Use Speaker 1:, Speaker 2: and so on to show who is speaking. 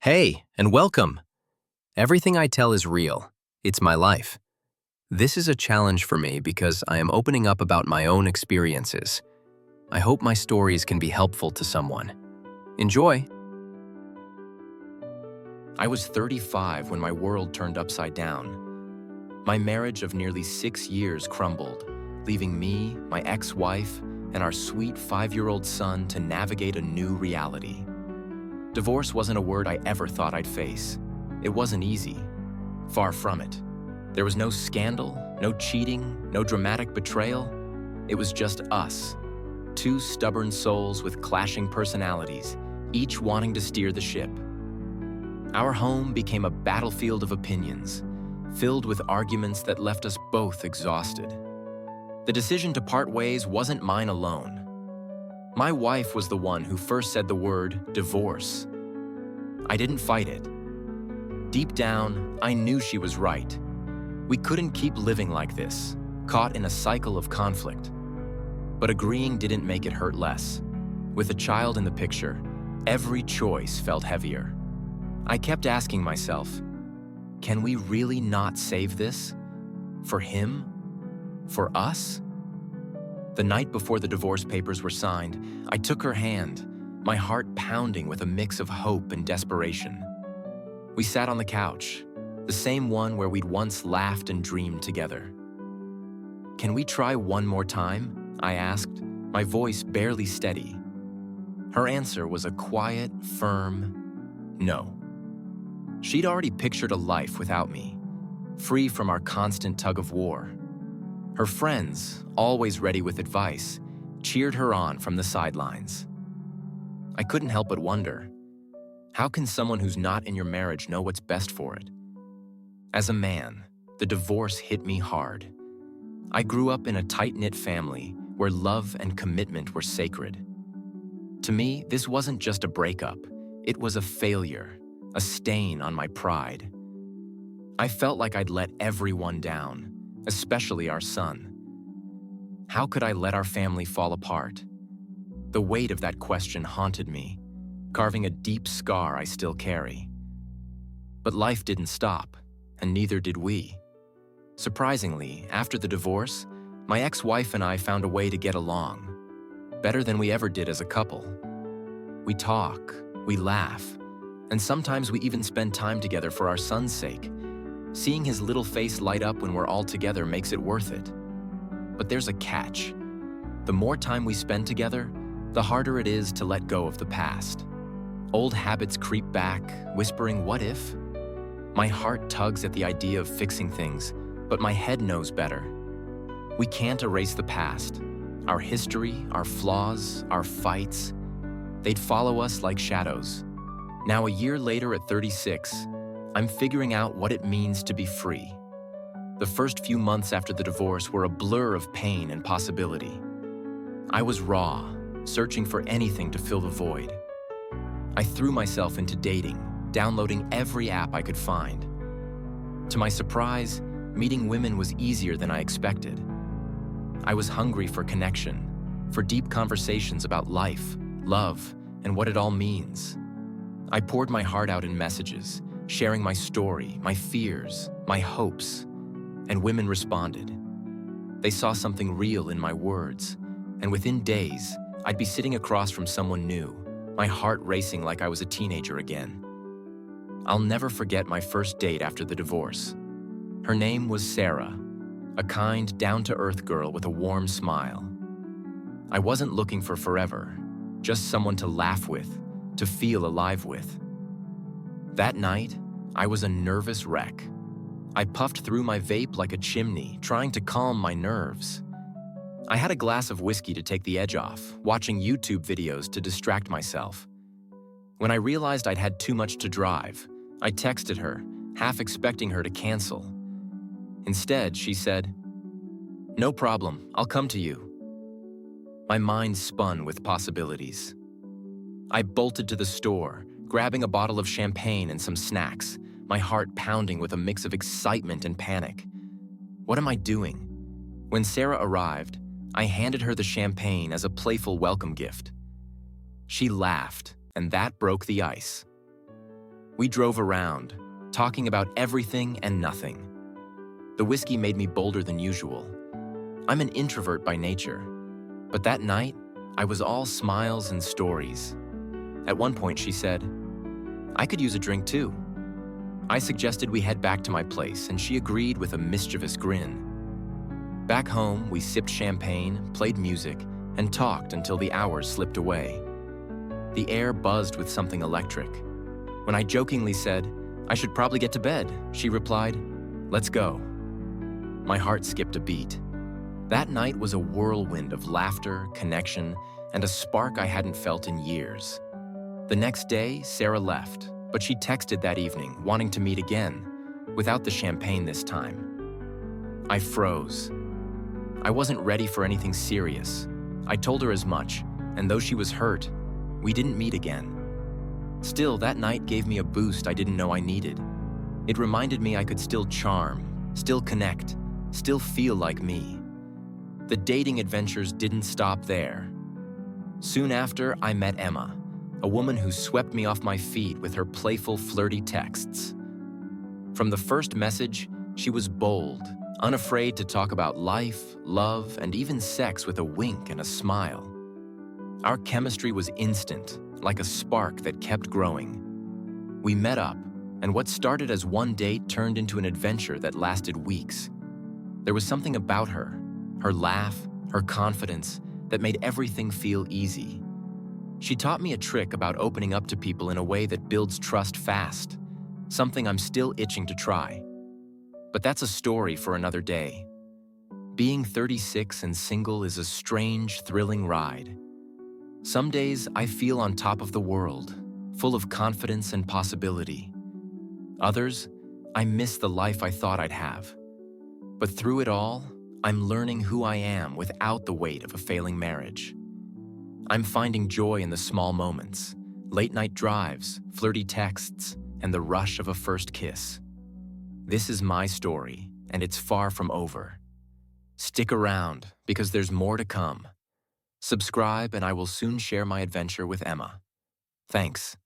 Speaker 1: Hey, and welcome! Everything I tell is real. It's my life. This is a challenge for me because I am opening up about my own experiences. I hope my stories can be helpful to someone. Enjoy! I was 35 when my world turned upside down. My marriage of nearly 6 years crumbled, leaving me, my ex-wife, and our sweet 5-year-old son to navigate a new reality. Divorce wasn't a word I ever thought I'd face. It wasn't easy. Far from it. There was no scandal, no cheating, no dramatic betrayal. It was just us. Two stubborn souls with clashing personalities, each wanting to steer the ship. Our home became a battlefield of opinions, filled with arguments that left us both exhausted. The decision to part ways wasn't mine alone. My wife was the one who first said the word divorce. I didn't fight it. Deep down, I knew she was right. We couldn't keep living like this, caught in a cycle of conflict. But agreeing didn't make it hurt less. With a child in the picture, every choice felt heavier. I kept asking myself, can we really not save this? For him? For us? The night before the divorce papers were signed, I took her hand, my heart pounding with a mix of hope and desperation. We sat on the couch, the same one where we'd once laughed and dreamed together. "Can we try one more time?" I asked, my voice barely steady. Her answer was a quiet, firm no. She'd already pictured a life without me, free from our constant tug of war. Her friends, always ready with advice, cheered her on from the sidelines. I couldn't help but wonder, how can someone who's not in your marriage know what's best for it? As a man, the divorce hit me hard. I grew up in a tight-knit family where love and commitment were sacred. To me, this wasn't just a breakup. It was a failure, a stain on my pride. I felt like I'd let everyone down, especially our son. How could I let our family fall apart? The weight of that question haunted me, carving a deep scar I still carry. But life didn't stop, and neither did we. Surprisingly, after the divorce, my ex-wife and I found a way to get along, better than we ever did as a couple. We talk, we laugh, and sometimes we even spend time together for our son's sake. Seeing his little face light up when we're all together makes it worth it. But there's a catch. The more time we spend together, the harder it is to let go of the past. Old habits creep back, whispering, "What if?" My heart tugs at the idea of fixing things, but my head knows better. We can't erase the past. Our history, our flaws, our fights, they'd follow us like shadows. Now, a year later at 36, I'm figuring out what it means to be free. The first few months after the divorce were a blur of pain and possibility. I was raw, searching for anything to fill the void. I threw myself into dating, downloading every app I could find. To my surprise, meeting women was easier than I expected. I was hungry for connection, for deep conversations about life, love, and what it all means. I poured my heart out in messages, sharing my story, my fears, my hopes, and women responded. They saw something real in my words, and within days, I'd be sitting across from someone new, my heart racing like I was a teenager again. I'll never forget my first date after the divorce. Her name was Sarah, a kind, down-to-earth girl with a warm smile. I wasn't looking for forever, just someone to laugh with, to feel alive with. That night, I was a nervous wreck. I puffed through my vape like a chimney, trying to calm my nerves. I had a glass of whiskey to take the edge off, watching YouTube videos to distract myself. When I realized I'd had too much to drive, I texted her, half expecting her to cancel. Instead, she said, "No problem, I'll come to you." My mind spun with possibilities. I bolted to the store, grabbing a bottle of champagne and some snacks, my heart pounding with a mix of excitement and panic. What am I doing? When Sarah arrived, I handed her the champagne as a playful welcome gift. She laughed, and that broke the ice. We drove around, talking about everything and nothing. The whiskey made me bolder than usual. I'm an introvert by nature, but that night, I was all smiles and stories. At one point, she said, "I could use a drink too." I suggested we head back to my place, and she agreed with a mischievous grin. Back home, we sipped champagne, played music, and talked until the hours slipped away. The air buzzed with something electric. When I jokingly said, "I should probably get to bed," she replied, "Let's go." My heart skipped a beat. That night was a whirlwind of laughter, connection, and a spark I hadn't felt in years. The next day, Sarah left, but she texted that evening, wanting to meet again, without the champagne this time. I froze. I wasn't ready for anything serious. I told her as much, and though she was hurt, we didn't meet again. Still, that night gave me a boost I didn't know I needed. It reminded me I could still charm, still connect, still feel like me. The dating adventures didn't stop there. Soon after, I met Emma, a woman who swept me off my feet with her playful, flirty texts. From the first message, she was bold, unafraid to talk about life, love, and even sex with a wink and a smile. Our chemistry was instant, like a spark that kept growing. We met up, and what started as one date turned into an adventure that lasted weeks. There was something about her laugh, her confidence, that made everything feel easy. She taught me a trick about opening up to people in a way that builds trust fast, something I'm still itching to try. But that's a story for another day. Being 36 and single is a strange, thrilling ride. Some days I feel on top of the world, full of confidence and possibility. Others, I miss the life I thought I'd have. But through it all, I'm learning who I am without the weight of a failing marriage. I'm finding joy in the small moments, late-night drives, flirty texts, and the rush of a first kiss. This is my story, and it's far from over. Stick around, because there's more to come. Subscribe, and I will soon share my adventure with Emma. Thanks.